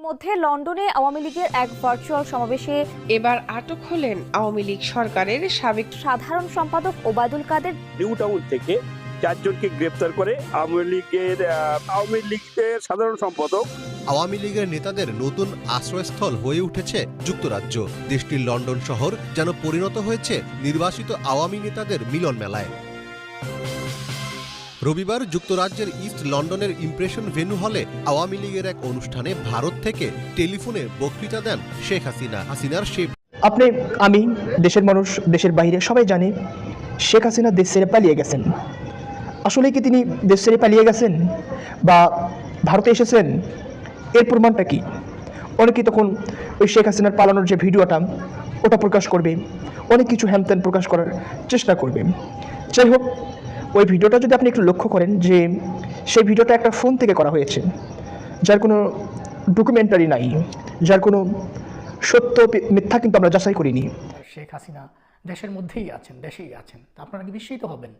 মধ্যে লন্ডনে আওয়ামী লীগের এক ভার্চুয়াল সমাবেশে এবার আটক হলেন আওয়ামী লীগ সরকারের সাবেক সাধারণ সম্পাদক ওবায়দুল কাদের। নিউ টাউন থেকে 4 জনকে গ্রেপ্তার করে আওয়ামী লীগের সাধারণ সম্পাদক। আওয়ামী লীগের নেতাদের নতুন আশ্রয়স্থল হয়ে উঠেছে যুক্তরাজ্য। দেশটির লন্ডন শহর যেন পরিণত হয়েছে নির্বাসিত আওয়ামী নেতাদের মিলন মেলায়। রবিবার যুক্তরাজ্যের ইস্ট লন্ডনের ইমপ্রেশন ভেন্যু হলে আওয়ামী লীগের এক অনুষ্ঠানে ভারত থেকে টেলিফোনে বক্তৃতা দেন শেখ হাসিনার আমি দেশের মানুষ, দেশের বাইরে সবাই জানে শেখ হাসিনা দেশ ছেড়ে পালিয়ে গেছেন। আসলে কি তিনি দেশ ছেড়ে পালিয়ে গেছেন বা ভারতে এসেছেন, এর প্রমাণটা কি? অনেকেই তখন ওই শেখ হাসিনার পালানোর যে ভিডিওটা ওটা প্রকাশ করবে, অনেক কিছু হ্যানত্যান প্রকাশ করার চেষ্টা করবে। যাই হোক, ওই ভিডিওটা যদি আপনি একটু লক্ষ্য করেন যে সেই ভিডিওটা একটা ফোন থেকে করা হয়েছে, যার কোনো ডকুমেন্টারি নাই, যার কোনো সত্য মিথ্যা কিন্তু আমরা যাচাই করিনি। শেখ হাসিনা দেশের মধ্যেই আছেন, দেশেই আছেন, আপনারা কি বিস্মিত হবেন?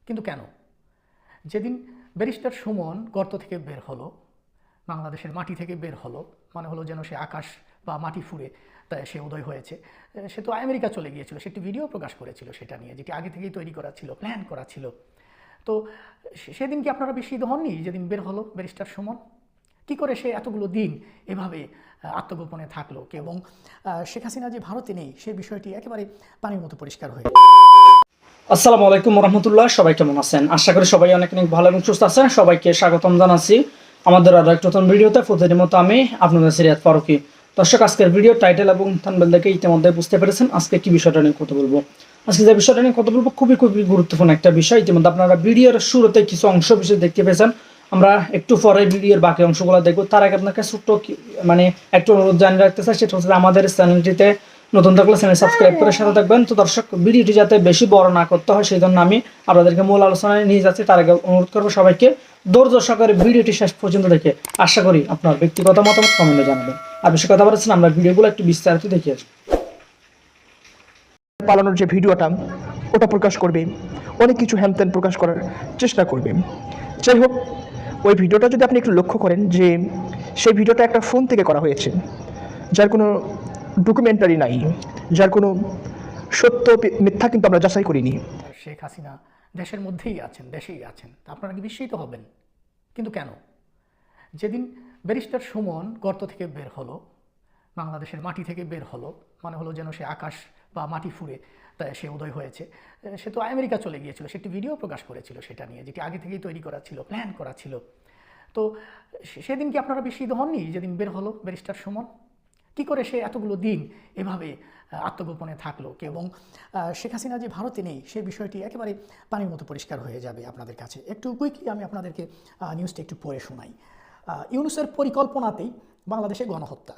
কিন্তু কেন? যেদিন ব্যারিস্টার সুমন গর্ত থেকে বের হলো, বাংলাদেশের মাটি থেকে বের হলো, মানে হলো যেন সে আকাশ বা মাটি ফুঁড়ে তাই সে উদয় হয়েছে। সে তো আমেরিকা চলে গিয়েছিল, সে একটি ভিডিও প্রকাশ করেছিল সেটা নিয়ে, যেটি আগে থেকেই তৈরি করা ছিল, প্ল্যান করা ছিল। তো সেদিন কি আপনারা বিস্মিত হননি যেদিন বের হলো ব্যারিস্টার সুমন? কী করে সে এতগুলো দিন এভাবে আত্মগোপনে থাকলো এবং শেখ হাসিনা যে ভারতে নেই সে বিষয়টি একেবারে পানির মতো পরিষ্কার হয়ে গেল। আসসালামু আলাইকুম রহমতুল্লাহ, সবাই কেমন আছেন? আশা করি সবাই অনেক অনেক ভালো এবং সুস্থ আছেন। সবাইকে স্বাগতম জানাচ্ছি আমাদের আরো একটা নতুন ভিডিওতে। প্রতিদিনের মতো আমি আপনাদের সিরিয়াত ফারুকি। দর্শক, আজকের ভিডিও টাইটেল এবং থাম্বনেল দেখে ইতিমধ্যে বুঝতে পেরেছেন আজকে কি বিষয়টা নিয়ে কথা বলবো। আজকে যে বিষয়টা নিয়ে কথা বলবো খুবই গুরুত্বপূর্ণ একটা বিষয়। ইতিমধ্যে আপনারা ভিডিওর শুরুতে কিছু অংশ বিশেষ দেখতে পেয়েছেন, আমরা একটু পরে ভিডিওর বাকি অংশগুলো দেখবো। তার আগে আপনাকে ছোট্ট একটু অনুরোধ জানিয়ে রাখতে চাই, সেটা হচ্ছে আমাদের চ্যানেলটিতে নতুন থাকলে চ্যানেল সাবস্ক্রাইব করে সাথে থাকবেন। তো দর্শক, ভিডিওটি যাতে বেশি বড় না করতে হয় সেই জন্য আমি আপনাদেরকে মূল আলোচনায় নিয়ে যাচ্ছি। তার আগে অনুরোধ করবো সবাইকে ধৈর্য সহকারে ভিডিওটি শেষ পর্যন্ত দেখে আশা করি আপনার ব্যক্তিগত মতামত কমেন্টে জানাবেন। আর বেশি কথা বলেছেন, আমরা ভিডিওগুলো একটু বিস্তারিত দেখে আসবো। পালানোর যে ভিডিওটা ওটা প্রকাশ করবে, অনেক কিছু হ্যানত্যান প্রকাশ করার চেষ্টা করবে। যাই হোক, ওই ভিডিওটা যদি আপনি একটু লক্ষ্য করেন যে সেই ভিডিওটা একটা ফোন থেকে করা হয়েছে, যার কোনো ডকুমেন্টারি নাই, যার কোনো সত্য মিথ্যা কিন্তু আমরা যাচাই করিনি। শেখ হাসিনা দেশের মধ্যেই আছেন, দেশেই আছেন, আপনারা কি বিস্মিত হবেন? কিন্তু কেন? যেদিন ব্যারিস্টার সুমন গর্ত থেকে বের হলো, বাংলাদেশের মাটি থেকে বের হলো, মানে হলো যেন সে আকাশ বা মাটি ফুঁড়ে তাই সে উদয় হয়েছে। সে তো আমেরিকা চলে গিয়েছিল, সে একটি ভিডিও প্রকাশ করেছিল সেটা নিয়ে, যেটি আগে থেকেই তৈরি করা ছিল, প্ল্যান করা ছিল। তো সেদিন কি আপনারা বিস্মিত হননি যেদিন বের হলো ব্যারিস্টার সুমন? কী করে সে এতগুলো দিন এভাবে আত্মগোপনে থাকলো এবং শেখ হাসিনা যে ভারতে নেই সে বিষয়টি একেবারে পানির মতো পরিষ্কার হয়ে যাবে আপনাদের কাছে। একটু কুইকলি আমি আপনাদেরকে নিউজটা একটু পড়ে শোনাই। ইউনূসের পরিকল্পনাতেই বাংলাদেশে গণহত্যা,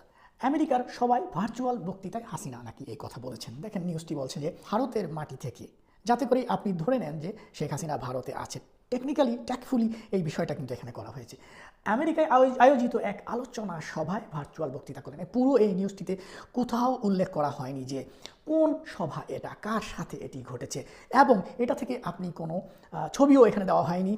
আমেরিকার সবাই ভার্চুয়াল বক্তৃতায় হাসিনা নাকি এই কথা বলেছেন। দেখেন, নিউজটি বলছে যে ভারতের মাটি থেকে, যাতে করে আপনি ধরে নেন যে শেখ হাসিনা ভারতে আছে। টেকনিক্যালি ট্যাক্টফুলি এই বিষয়টা কিন্তু এখানে করা হয়েছে। আমেরিকায় আয়োজিত এক আলোচনা সভায় ভার্চুয়াল বক্তৃতা করেন। পুরো এই নিউজটিতে কোথাও উল্লেখ করা হয়নি যে কোন সভা এটা, কার সাথে এটি ঘটেছে, এবং এটা থেকে আপনি কোনো ছবিও এখানে দেওয়া হয়নি।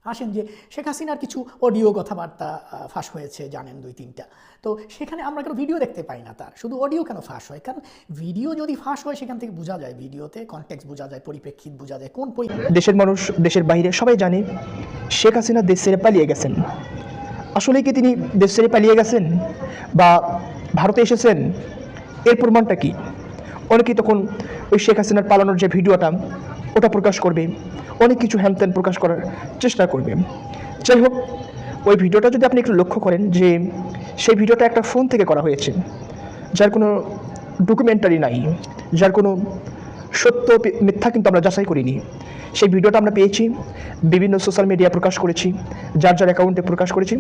আসেন যে শেখ হাসিনার কিছু অডিও কথাবার্তা ফাঁস হয়েছে, জানেন 2-3টা। তো সেখানে আমরা কেন ভিডিও দেখতে পাই না, তার শুধু অডিও কেন ফাঁস হয়? কারণ ভিডিও যদি ফাঁস হয় সেখান থেকে বোঝা যায়, ভিডিওতে কনটেক্সট বোঝা যায়, পরিপ্রেক্ষিত বোঝা যায়, কোন দেশের মানুষ, দেশের বাইরে সবাই জানে শেখ হাসিনা দেশ ছেড়ে পালিয়ে গেছেন। আসলে কি তিনি দেশ ছেড়ে পালিয়ে গেছেন বা ভারতে এসেছেন, এর প্রমাণটা কি? অনেকেই তখন ওই শেখ হাসিনার পালানোর যে ভিডিওটা ওটা প্রকাশ করবে, অনেক কিছু হ্যানত্যান প্রকাশ করার চেষ্টা করবে। যাই হোক, ওই ভিডিওটা যদি আপনি একটু লক্ষ্য করেন যে সেই ভিডিওটা একটা ফোন থেকে করা হয়েছে, যার কোনো ডকুমেন্টারি নাই, যার কোনো সত্য মিথ্যা কিন্তু আমরা যাচাই করিনি। সেই ভিডিওটা আমরা পেয়েছি, বিভিন্ন সোশ্যাল মিডিয়া প্রকাশ করেছি, যার যার অ্যাকাউন্টে প্রকাশ করেছি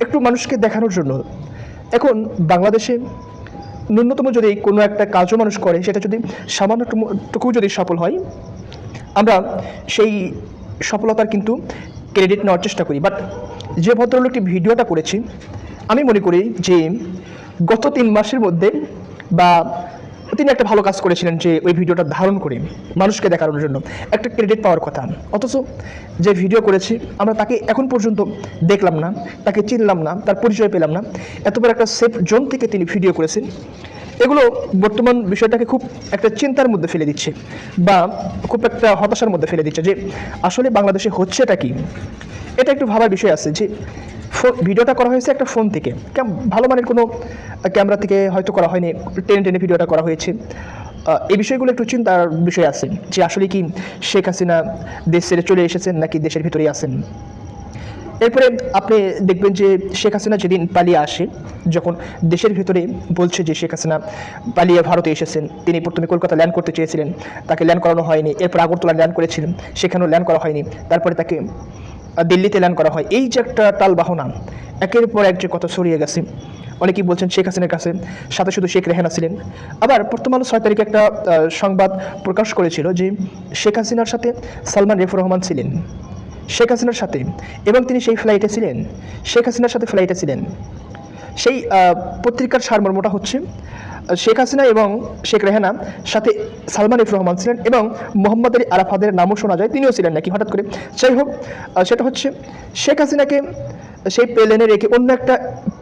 একটু মানুষকে দেখানোর জন্য। এখন বাংলাদেশে ন্যূনতম যদি কোনো একটা কাজও মানুষ করে, সেটা যদি সামান্যটুকু যদি সফল হয়, আমরা সেই সফলতার কিন্তু ক্রেডিট নেওয়ার চেষ্টা করি। বাট যে ভদ্রলোকটি ভিডিওটা করেছি, আমি মনে করি যে গত 3 মাসের মধ্যে বা তিনি একটা ভালো কাজ করেছিলেন যে ওই ভিডিওটা ধারণ করে মানুষকে দেখানোর জন্য একটা ক্রেডিট পাওয়ার কথা। অথচ যে ভিডিও করেছে আমরা তাকে এখন পর্যন্ত দেখলাম না, তাকে চিনলাম না, তার পরিচয় পেলাম না। এত বড় একটা সেফ জোন থেকে তিনি ভিডিও করেছেন। এগুলো বর্তমান বিষয়টাকে খুব একটা চিন্তার মধ্যে ফেলে দিচ্ছে বা খুব একটা হতাশার মধ্যে ফেলে দিচ্ছে যে আসলে বাংলাদেশে হচ্ছেটা কি। এটা একটু ভাবার বিষয় আছে যে ভিডিওটা করা হয়েছে একটা ফোন থেকে, ভালো মানের কোনো ক্যামেরা থেকে হয়তো করা হয়নি, টেনে টেনে ভিডিওটা করা হয়েছে। এই বিষয়গুলো একটু চিন্তার বিষয় আছে যে আসলে কি শেখ হাসিনা দেশ ছেড়ে চলে এসেছেন নাকি দেশের ভিতরেই আছেন। এরপরে আপনি দেখবেন যে শেখ হাসিনা যেদিন পালিয়ে আসে, যখন দেশের ভিতরে বলছে যে শেখ হাসিনা পালিয়ে ভারতে এসেছেন, তিনি প্রথমে কলকাতা ল্যান্ড করতে চেয়েছিলেন, তাকে ল্যান্ড করানো হয়নি। এরপর আগরতলা ল্যান্ড করেছিলেন, সেখানেও ল্যান্ড করা হয়নি। তারপরে তাকে দিল্লিতে ল্যান্ড করা হয়। এই যে একটা টালবাহনা, একের পর এক যে কথা ছড়িয়ে গেছে। অনেকেই বলছেন শেখ হাসিনার কাছে সাথে শুধু শেখ রেহানা ছিলেন। আবার প্রথম আলো 6 তারিখে একটা সংবাদ প্রকাশ করেছিল যে শেখ হাসিনার সাথে সালমান রেফুর রহমান ছিলেন শেখ হাসিনার সাথে, এবং তিনি সেই ফ্লাইটে ছিলেন, শেখ হাসিনার সাথে ফ্লাইটে ছিলেন। সেই পত্রিকার সারমর্মটা হচ্ছে শেখ হাসিনা এবং শেখ রেহানা সাথে সালমান এফ রহমান ছিলেন এবং মোহাম্মদ আলী আরাফাতের নামও শোনা যায়, তিনিও ছিলেন নাকি হঠাৎ করে। যাই হোক, সেটা হচ্ছে শেখ হাসিনাকে সেই প্লেনে রেখে অন্য একটা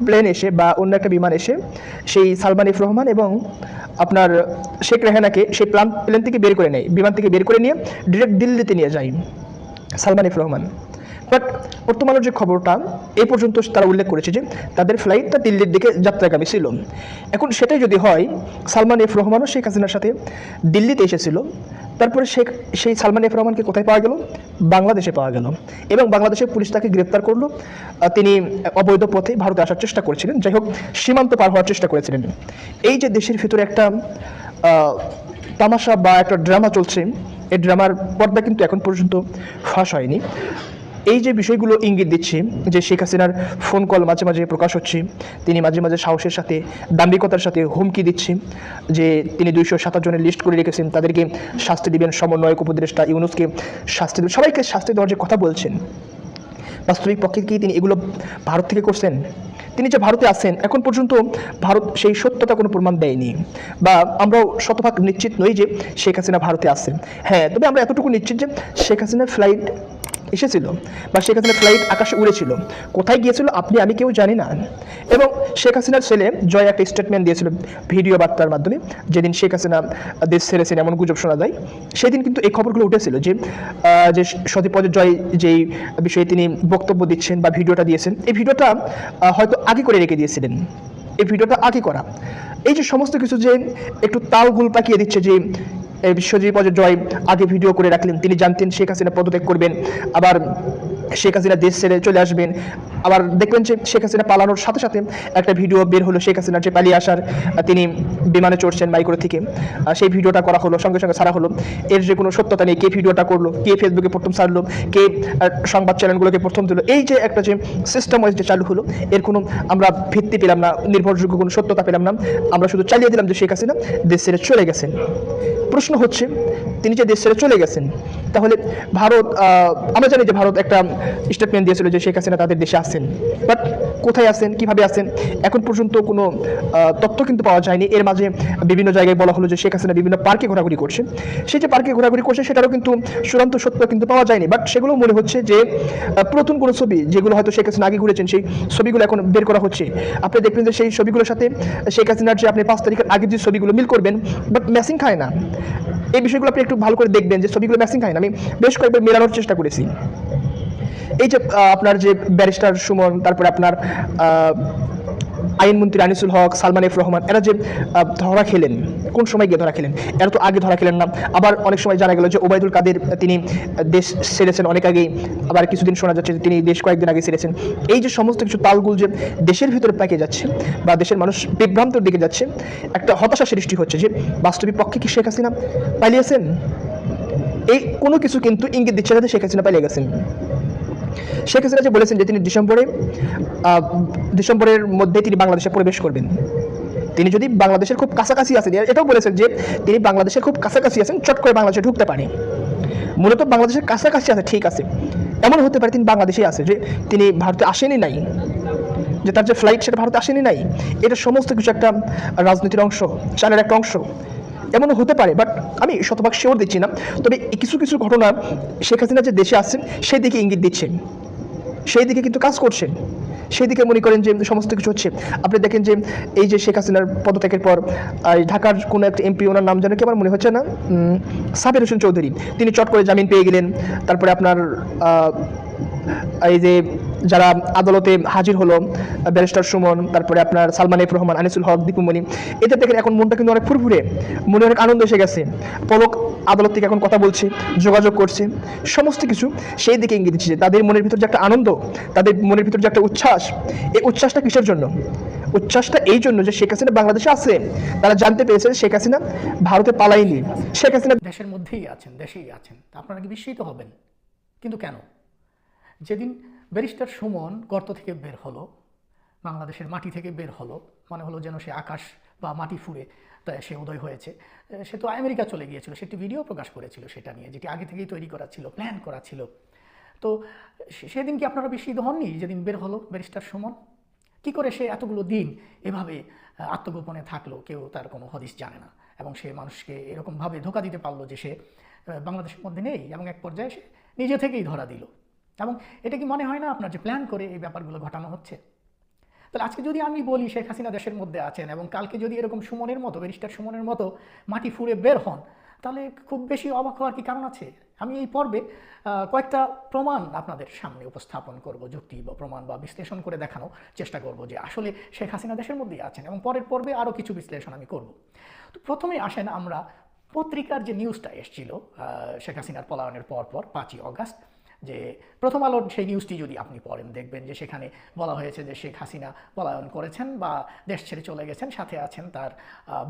প্লেন এসে বা অন্য একটা বিমান এসে সেই সালমান এফ রহমান এবং আপনার শেখ রেহানাকে সেই প্লেন থেকে বের করে নেয়, বিমান থেকে বের করে নিয়ে ডিরেক্ট দিল্লিতে নিয়ে যায় সালমান এফ রহমান। বাট বর্তমানের যে খবরটা এই পর্যন্ত তারা উল্লেখ করেছে যে তাদের ফ্লাইটটা দিল্লির দিকে যাত্রাগামী ছিল। এখন সেটাই যদি হয়, সালমান এফ রহমানও শেখ হাসিনার সাথে দিল্লিতে এসেছিল, তারপরে সেই সালমান এফ রহমানকে কোথায় পাওয়া গেল? বাংলাদেশে পাওয়া গেল, এবং বাংলাদেশের পুলিশ তাকে গ্রেপ্তার করলো। তিনি অবৈধ পথে ভারতে আসার চেষ্টা করেছিলেন, যাই হোক সীমান্ত পার হওয়ার চেষ্টা করেছিলেন। এই যে দেশের ভিতরে একটা তামাশা বা একটা ড্রামা চলছে, এই ড্রামার পর্দা কিন্তু এখন পর্যন্ত ফাঁস হয়নি। এই যে বিষয়গুলো ইঙ্গিত দিচ্ছে যে শেখ হাসিনার ফোন কল মাঝে মাঝে প্রকাশ হচ্ছে, তিনি মাঝে মাঝে সাহসের সাথে দাম্ভিকতার সাথে হুমকি দিচ্ছে যে তিনি 227 জনের লিস্ট করে রেখেছেন, তাদেরকে শাস্তি দিবেন, সমন্বয়ক উপদেষ্টা ইউনূসকে শাস্তি দেবেন, সবাইকে শাস্তি দেওয়ার যে কথা বলছেন, বাস্তবিক পক্ষে কি তিনি এগুলো ভারত থেকে করছেন? তিনি যে ভারতে আছেন এখন পর্যন্ত ভারত সেই সত্যতা কোনো প্রমাণ দেয়নি, বা আমরাও শতভাগ নিশ্চিত নই যে শেখ হাসিনা ভারতে আছেন। হ্যাঁ, তবে আমরা এতটুকু নিশ্চিত যে শেখ হাসিনার ফ্লাইট এসেছিল বা শেখ হাসিনার ফ্লাইট আকাশে উড়েছিল, কোথায় গিয়েছিল আপনি আমি কেউ জানি না। এবং শেখ হাসিনার ছেলে জয় একটা স্টেটমেন্ট দিয়েছিল ভিডিও বার্তার মাধ্যমে, যেদিন শেখ হাসিনা দেশ ছেড়েছেন এমন গুজব শোনা যায়, সেদিন কিন্তু এই খবরগুলো উঠেছিল যে সতীপদ জয় যেই বিষয়ে তিনি বক্তব্য দিচ্ছেন বা ভিডিওটা দিয়েছেন, এই ভিডিওটা হয়তো আগে করে রেখে দিয়েছিলেন, এই ভিডিওটা আগে করা। এই যে সমস্ত কিছু যে একটু তালগুল পাকিয়ে দিচ্ছে যে বিশ্বজিৎ জয় আগে ভিডিও করে রাখলেন, তিনি জানতেন শেখ হাসিনা পদত্যাগ করবেন, আবার শেখ হাসিনা দেশ ছেড়ে চলে আসবেন। আবার দেখবেন যে শেখ হাসিনা পালানোর সাথে সাথে একটা ভিডিও বের হলো শেখ হাসিনার যে পালিয়ে আসার, তিনি বিমানে চড়ছেন মাইক্রো থেকে, সেই ভিডিওটা করা হলো, সঙ্গে সঙ্গে ছাড়া হলো। এর যে কোনো সত্যতা নেই, কে ভিডিওটা করলো, কে ফেসবুকে প্রথম ছাড়লো, কে সংবাদ চ্যানেলগুলোকে প্রথম দিল, এই যে একটা যে সিস্টেম ওয়াইজ যে চালু হলো, এর কোনো আমরা ভিত্তি পেলাম না, নির্ভরযোগ্য কোনো সত্যতা পেলাম না। আমরা শুধু চালিয়ে দিলাম যে শেখ হাসিনা দেশ ছেড়ে চলে গেছেন। প্রশ্ন হচ্ছে, তিনি যে দেশ ছেড়ে চলে গেছেন, তাহলে ভারত, আমরা জানি যে ভারত একটা স্টেটমেন্ট দিয়েছিল যে শেখ হাসিনা তাদের দেশে আছেন, বাট কোথায় আছেন, কিভাবে আছেন, এখন পর্যন্ত কোনো তথ্য কিন্তু পাওয়া যায়নি। এর মাঝে বিভিন্ন জায়গায় বলা হলো যে শেখ হাসিনা বিভিন্ন পার্কে ঘোরাঘুরি করছে, সেই যে পার্কে ঘোরাঘুরি করছে সেটারও কিন্তু চূড়ান্ত সত্য কিন্তু পাওয়া যায়নি। বাট সেগুলো মনে হচ্ছে যে পুরাতন কোনো ছবি, যেগুলো হয়তো শেখ হাসিনা আগে ঘুরেছেন, সেই ছবিগুলো এখন বের করা হচ্ছে। আপনি দেখবেন যে সেই ছবিগুলোর সাথে শেখ হাসিনার যে আপনি 5 তারিখের আগের যে ছবিগুলো মিল করবেন, বাট ম্যাচিং খায় না। এই বিষয়গুলো আপনি একটু ভালো করে দেখবেন যে ছবিগুলো ম্যাচিং খায় না। আমি বেশ কয়েকবার মেলানোর চেষ্টা করেছি। এই যে আপনার যে ব্যারিস্টার সুমন, তারপরে আপনার আইনমন্ত্রী আনিসুল হক, সালমান এফ রহমান, এরা যে ধরা খেলেন, কোন সময় গিয়ে ধরা খেলেন? এরা তো আগে ধরা খেলেন না। আবার অনেক সময় জানা গেল যে ওবায়দুল কাদের তিনি দেশ ছেড়েছেন অনেক আগেই, আবার কিছুদিন শোনা যাচ্ছে যে তিনি দেশ কয়েকদিন আগে ছেড়েছেন। এই যে সমস্ত কিছু তালগুল যে দেশের ভিতরে পাকিয়ে যাচ্ছে বা দেশের মানুষ বিভ্রান্তর দিকে যাচ্ছে, একটা হতাশা সৃষ্টি হচ্ছে যে বাস্তবিক পক্ষে কি শেখ হাসিনা পালিয়েছেন? এই কোনো কিছু কিন্তু ইঙ্গিত দিচ্ছে না যে শেখ হাসিনা পালিয়ে গেছেন। শেখ হাসিনা যে বলেছেন যে তিনি ডিসেম্বরের মধ্যে তিনি বাংলাদেশে প্রবেশ করবেন, তিনি যদি বাংলাদেশের খুব কাছাকাছি আছেন, এটাও বলেছেন যে তিনি বাংলাদেশের খুব কাছাকাছি আছেন, চট করে বাংলাদেশে ঢুকতে পারে। মূলত বাংলাদেশের কাছাকাছি আছে, ঠিক আছে, এমন হতে পারে তিনি বাংলাদেশেই আছে, যে তিনি ভারতে আসেনি নাই, যে তার যে ফ্লাইট সেটা ভারতে আসেনি নাই। এটা সমস্ত কিছু একটা রাজনীতির অংশ, চালের একটা অংশ। এমনও হতে পারে, বাট আমি শতভাগ শিওর দিচ্ছি না। তবে কিছু কিছু ঘটনা শেখ হাসিনা যে দেশে আসছেন সেই দিকে ইঙ্গিত দিচ্ছেন, সেই দিকে কিন্তু কাজ করছেন, সেই দিকে মনে করেন যে সমস্ত কিছু হচ্ছে। আপনি দেখেন যে এই যে শেখ হাসিনার পদত্যাগের পর ঢাকার কোনো একটা এমপি, ওনার নাম যেন কি আমার মনে হচ্ছে না, সাবির হোসেন চৌধুরী, তিনি চট করে জামিন পেয়ে গেলেন। তারপরে আপনার এই যে যারা আদালতে হাজির হলো, ব্যারিস্টার সুমন, তারপরে আপনার সালমান এফ রহমান, আনিসুল হক, দীপুমণি, এদের দেখেন এখন মনটা কিন্তু অনেক ফুরফুরে, মনে অনেক আনন্দ এসে গেছে। পলক আদালত থেকে এখন কথা বলছে, যোগাযোগ করছে, সমস্ত কিছু সেই দিকে ইঙ্গিত দিচ্ছে যে তাদের মনের ভিতর যে একটা আনন্দ, তাদের মনের ভিতর যে একটা উচ্ছ্বাস, এই উচ্ছ্বাসটা কিসের জন্য? উচ্ছ্বাসটা এই জন্য যে শেখ হাসিনা বাংলাদেশে আছে, তারা জানতে পেরেছে শেখ হাসিনা ভারতে পালায়নি, শেখ হাসিনা দেশের মধ্যেই আছেন, দেশেই আছেন। তা আপনারা কি বিস্মিত হবেন? কিন্তু কেন? যেদিন ব্যারিস্টার সুমন গর্ত থেকে বের হলো, বাংলাদেশের মাটি থেকে বের হলো, মনে হলো যেন সে আকাশ বা মাটি ফুঁড়ে তাই সে উদয় হয়েছে। সে তো আমেরিকা চলে গিয়েছিল, সে একটি ভিডিও প্রকাশ করেছিল সেটা নিয়ে, যেটি আগে থেকেই তৈরি করা ছিল, প্ল্যান করা ছিল। তো সেদিন কি আপনারা বিস্মিত হননি যেদিন বের হলো ব্যারিস্টার সুমন? কি করে সে এতগুলো দিন এভাবে আত্মগোপনে থাকলো, কেউ তার কোনো হদিস জানে না, এবং সে মানুষকে এরকমভাবে ধোঁকা দিতে পারলো যে সে বাংলাদেশের মধ্যে নেই, এবং এক পর্যায়ে সে নিজে থেকেই ধরা দিল। এবং এটা কি মনে হয় না আপনার যে প্ল্যান করে এই ব্যাপারগুলো ঘটানো হচ্ছে? তাহলে আজকে যদি আমি বলি শেখ হাসিনা দেশের মধ্যে আছেন, এবং কালকে যদি এরকম সুমনের মতো, ব্যারিস্টার সুমনের মতো মাটি ফুঁড়ে বের হন, তাহলে খুব বেশি অবাক হওয়ার কি কারণ আছে? আমি এই পর্বে কয়েকটা প্রমাণ আপনাদের সামনে উপস্থাপন করব, যুক্তি বা প্রমাণ বা বিশ্লেষণ করে দেখানোর চেষ্টা করব যে আসলে শেখ হাসিনা দেশের মধ্যেই আছেন, এবং পরের পর্বে আরও কিছু বিশ্লেষণ আমি করব। তো প্রথমে আসেন আমরা পত্রিকার যে নিউজটা এসেছিল শেখ হাসিনার পলায়নের পরপর 5ই অগাস্ট, যে প্রথম আলোর সেই নিউজটি যদি আপনি পড়েন, দেখবেন যে সেখানে বলা হয়েছে যে শেখ হাসিনা পলায়ন করেছেন বা দেশ ছেড়ে চলে গেছেন, সাথে আছেন তার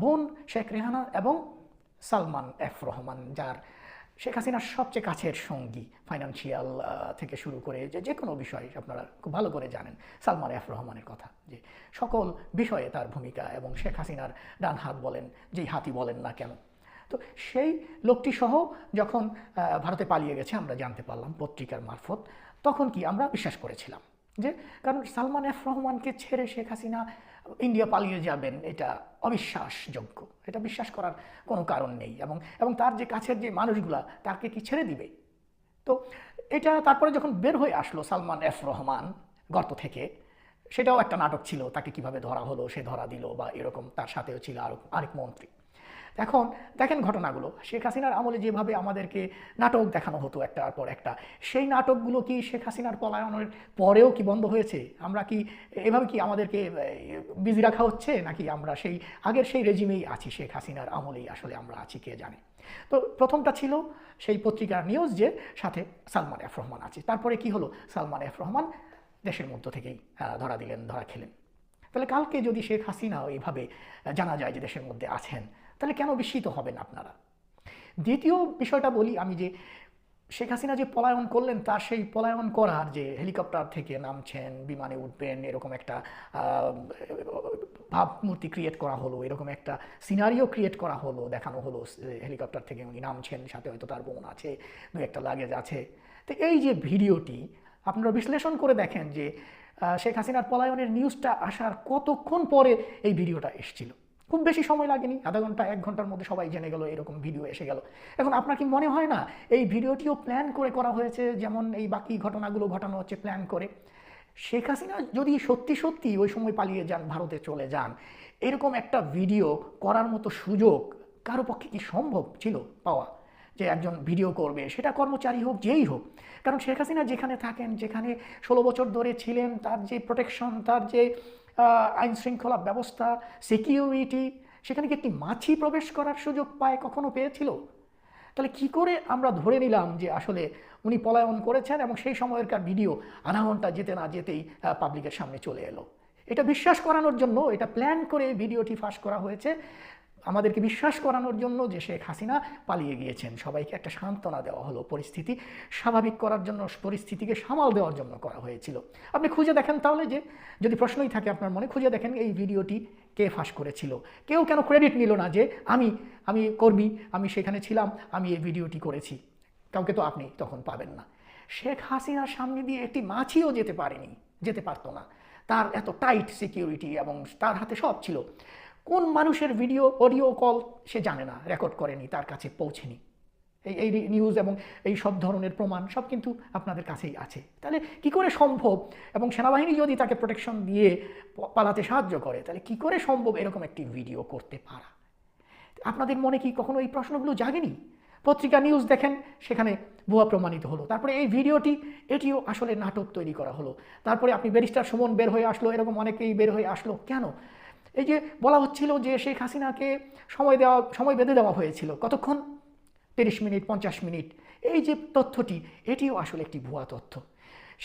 বোন শেখ রেহানা এবং সালমান এফ রহমান, যার শেখ হাসিনার সবচেয়ে কাছের সঙ্গী, ফাইন্যান্সিয়াল থেকে শুরু করে যে কোনো বিষয় আপনারা খুব ভালো করে জানেন সালমান এফ রহমানের কথা, যে সকল বিষয়ে তার ভূমিকা, এবং শেখ হাসিনার ডান হাত বলেন, যেই হাতই বলেন না কেন। তো সেই লোকটি সহ যখন ভারতে পালিয়ে গেছে আমরা জানতে পারলাম পত্রিকার মারফত, তখন কি আমরা বিশ্বাস করেছিলাম যে, কারণ সালমান এফ রহমানকে ছেড়ে শেখ হাসিনা ইন্ডিয়া পালিয়ে যাবেন এটা অবিশ্বাসযোগ্য, এটা বিশ্বাস করার কোনো কারণ নেই, এবং তার যে কাছের যে মানুষগুলা তাকে কি ছেড়ে দিবে? তো এটা তারপরে যখন বের হয়ে আসলো সালমান এফ রহমান গর্ত থেকে, সেটাও একটা নাটক ছিল, তাকে কিভাবে ধরা হলো, সে ধরা দিল বা এরকম, তার সাথেও ছিল আরেক মন্ত্রী। এখন দেখেন ঘটনাগুলো, শেখ হাসিনার আমলে যেভাবে আমাদেরকে নাটক দেখানো হতো একটার পর একটা, সেই নাটকগুলো কি শেখ হাসিনার পলায়নের পরেও কি বন্ধ হয়েছে? আমরা কি এভাবে কি আমাদেরকে বিজি রাখা হচ্ছে, নাকি আমরা সেই আগের সেই রেজিমেই আছি, শেখ হাসিনার আমলেই আসলে আমরা আছি, কে জানে? তো প্রথমটা ছিল সেই পত্রিকার নিউজ যে সাথে সালমান এফ রহমান আছে। তারপরে কি হলো? সালমান এফ রহমান দেশের মধ্য থেকেই ধরা দিলেন, ধরা খেলেন। তাহলে কালকে যদি শেখ হাসিনাও এইভাবে জানা যায় যে দেশের মধ্যে আছেন, তাহলে কেন বিস্মিত হবেন আপনারা? দ্বিতীয় বিষয়টা বলি আমি, যে শেখ হাসিনা যে পলায়ন করলেন, তার সেই পলায়ন করার যে হেলিকপ্টার থেকে নামছেন, বিমানে উঠবেন, এরকম একটা ভাবমূর্তি ক্রিয়েট করা হলো, এরকম একটা সিনারিও ক্রিয়েট করা হলো, দেখানো হলো হেলিকপ্টার থেকে উনি নামছেন, সাথে হয়তো তার বোন আছে, দু একটা লাগেজ আছে। তো এই যে ভিডিওটি আপনারা বিশ্লেষণ করে দেখেন যে শেখ হাসিনার পলায়নের নিউজটা আসার কতক্ষণ পরে এই ভিডিওটা এসেছিল। খুব বেশি সময় লাগেনি, আধা ঘন্টা 1 ঘন্টার মধ্যে সবাই জেনে গেল, এরকম ভিডিও এসে গেল। এখন আপনার কি মনে হয় না এই ভিডিওটিও প্ল্যান করে করা হয়েছে, যেমন এই বাকি ঘটনাগুলো ঘটানো হচ্ছে প্ল্যান করে? শেখ হাসিনা যদি সত্যি সত্যি ওই সময় পালিয়ে যান, ভারতে চলে যান, এরকম একটা ভিডিও করার মতো সুযোগ কারো পক্ষে কি সম্ভব ছিল পাওয়া, যে একজন ভিডিও করবে, সেটা কর্মচারী হোক, যেই হোক? কারণ শেখ হাসিনা যেখানে থাকেন, যেখানে 16 বছর ধরে ছিলেন, তার যে প্রোটেকশন, তার যে আইন শৃঙ্খলা ব্যবস্থা, সিকিউরিটি, সেখানে কি একটি মাছি প্রবেশ করার সুযোগ পায়, কখনো পেয়েছিল? তাহলে কি করে আমরা ধরে নিলাম যে আসলে উনি পলায়ন করেছেন, এবং সেই সময়কার ভিডিও আধা ঘন্টা যেতে না যেতেই পাবলিকের সামনে চলে এলো? এটা বিশ্বাস করানোর জন্য, এটা প্ল্যান করে ভিডিওটি ফাঁস করা হয়েছে, আমাদেরকে বিশ্বাস করানোর জন্য যে শেখ হাসিনা পালিয়ে গিয়েছেন। সবাইকে একটা সান্ত্বনা দেওয়া হলো, পরিস্থিতি স্বাভাবিক করার জন্য, পরিস্থিতিকে সামাল দেওয়ার জন্য করা হয়েছিল। আপনি খুঁজে দেখেন তাহলে, যে যদি প্রশ্নই থাকে আপনার মনে, খুঁজে দেখেন এই ভিডিওটি কে ফাঁস করেছিল। কেউ কেন ক্রেডিট নিল না যে আমি কর্মী, আমি সেখানে ছিলাম, আমি এই ভিডিওটি করেছি? কাউকে তো আপনি তখন পাবেন না। শেখ হাসিনার সামনে দিয়ে একটি মাছিও যেতে পারতো না, তার এত টাইট সিকিউরিটি, এবং তার হাতে সব ছিল। কোন মানুষের ভিডিও অডিও কল সে জানে না, রেকর্ড করেনি, তার কাছে পৌঁছেনি। এই নিউজ এবং এই সব ধরনের প্রমাণ সব কিন্তু আপনাদের কাছেই আছে। তাহলে কি করে সম্ভব, এবং সেনাবাহিনী যদি তাকে প্রোটেকশন দিয়ে পালাতে সাহায্য করে, তাহলে কি করে সম্ভব এরকম একটি ভিডিও করতে পারা? আপনাদের মনে কি কখনো এই প্রশ্নগুলো জাগেনি? পত্রিকা নিউজ দেখেন, সেখানে ভুয়া প্রমাণিত হলো, তারপরে এই ভিডিওটি এটিও আসলে নাটক তৈরি করা হলো, তারপরে আপনি ব্যারিস্টার সুমন বের হয়ে আসলো, এরকম অনেকেই বের হয়ে আসলো। কেন? এই যে বলা হচ্ছিল যে শেখ হাসিনাকে সময় বেঁধে দেওয়া হয়েছিল, কতক্ষণ? 30 মিনিট, 50 মিনিট। এই যে তথ্যটি, এটিও আসলে একটি ভুয়া তথ্য।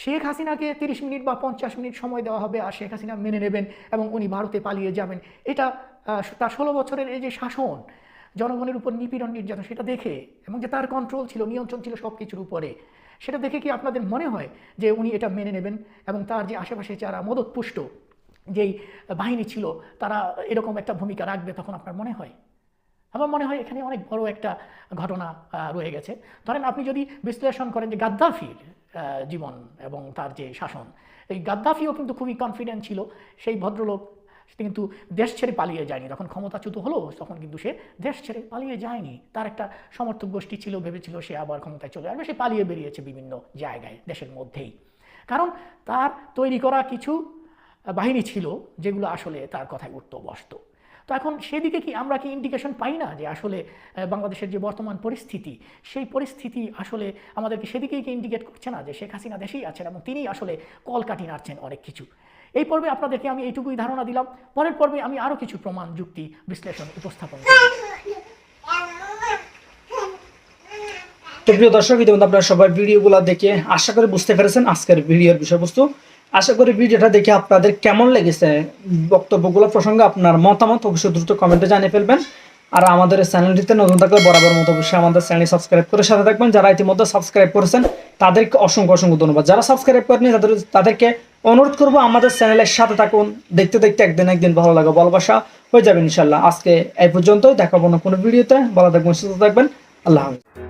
শেখ হাসিনাকে 30 মিনিট বা 50 মিনিট সময় দেওয়া হবে, আর শেখ হাসিনা মেনে নেবেন এবং উনি ভারতে পালিয়ে যাবেন, এটা তার 16 বছরের এই যে শাসন, জনগণের উপর নিপীড়ন নির্যাতন, সেটা দেখে, এবং যে তার কন্ট্রোল ছিল, নিয়ন্ত্রণ ছিল সব কিছুর উপরে, সেটা দেখে কি আপনাদের মনে হয় যে উনি এটা মেনে নেবেন? এবং তার যে আশেপাশে যারা মদতপুষ্ট যেই বাহিনী ছিল, তারা এরকম একটা ভূমিকা রাখবে তখন আপনার মনে হয়? আমার মনে হয় এখানে অনেক বড় একটা ঘটনা রয়ে গেছে। ধরেন আপনি যদি বিশ্লেষণ করেন যে গাদ্দাফির জীবন এবং তার যে শাসন, এই গাদ্দাফিও কিন্তু খুবই কনফিডেন্ট ছিল। সেই ভদ্রলোক কিন্তু দেশ ছেড়ে পালিয়ে যায়নি, যখন ক্ষমতাচ্যুত হলো তখন কিন্তু সে দেশ ছেড়ে পালিয়ে যায়নি। তার একটা সমর্থক গোষ্ঠী ছিল, ভেবেছিল সে আবার ক্ষমতায় চলে আসবে, সে পালিয়ে বেরিয়েছে বিভিন্ন জায়গায় দেশের মধ্যেই, কারণ তার তৈরি করা কিছু বাহিনী ছিল যেগুলো আসলে তার কথায় উঠত বসত। তো এখন সেদিকে কি আমরা কি ইন্ডিকেশন পাই না যে আসলে বাংলাদেশের যে বর্তমান পরিস্থিতি, সেই পরিস্থিতি আসলে আমাদেরকে সেদিকেই কি ইন্ডিকেট করছে না যে শেখ হাসিনা দেশেই আছেন এবং তিনি আসলে কলকাঠি নাড়ছেন অনেক কিছু? এই পর্বে আপনাদেরকে আমি এইটুকুই ধারণা দিলাম। পরের পর্বে আমি আরও কিছু প্রমাণ, যুক্তি, বিশ্লেষণ উপস্থাপন করব। তো প্রিয় দর্শক, ইতিমধ্যে আপনারা সবাই ভিডিওগুলো দেখে আশা করি বুঝতে পেরেছেন আজকের ভিডিওর বিষয়বস্তু। আশা করি ভিডিওটা দেখে আপনাদের কেমন লেগেছে, বক্তব্যগুলো প্রসঙ্গে আপনার মতামত অবশ্যই দ্রুত কমেন্টে জানিয়ে ফেলবেন। আর আমাদের চ্যানেলটিতে নতুন থাকলে বরাবর মতো অবশ্যই আমাদের চ্যানেল সাবস্ক্রাইব করে সাথে থাকবেন। যারা ইতিমধ্যে সাবস্ক্রাইব করেছেন তাদেরকে অসংখ্য ধন্যবাদ। যারা সাবস্ক্রাইব করেনি তাদেরকে অনুরোধ করবো আমাদের চ্যানেলের সাথে থাকুন। দেখতে দেখতে একদিন ভালো লাগে, ভালোবাসা হয়ে যাবে ইনশাল্লাহ। আজকে এই পর্যন্তই, দেখাবো না কোনো ভিডিওতে। ভালো থাকবেন, সুস্থ থাকবেন, আল্লাহ হাফেজ।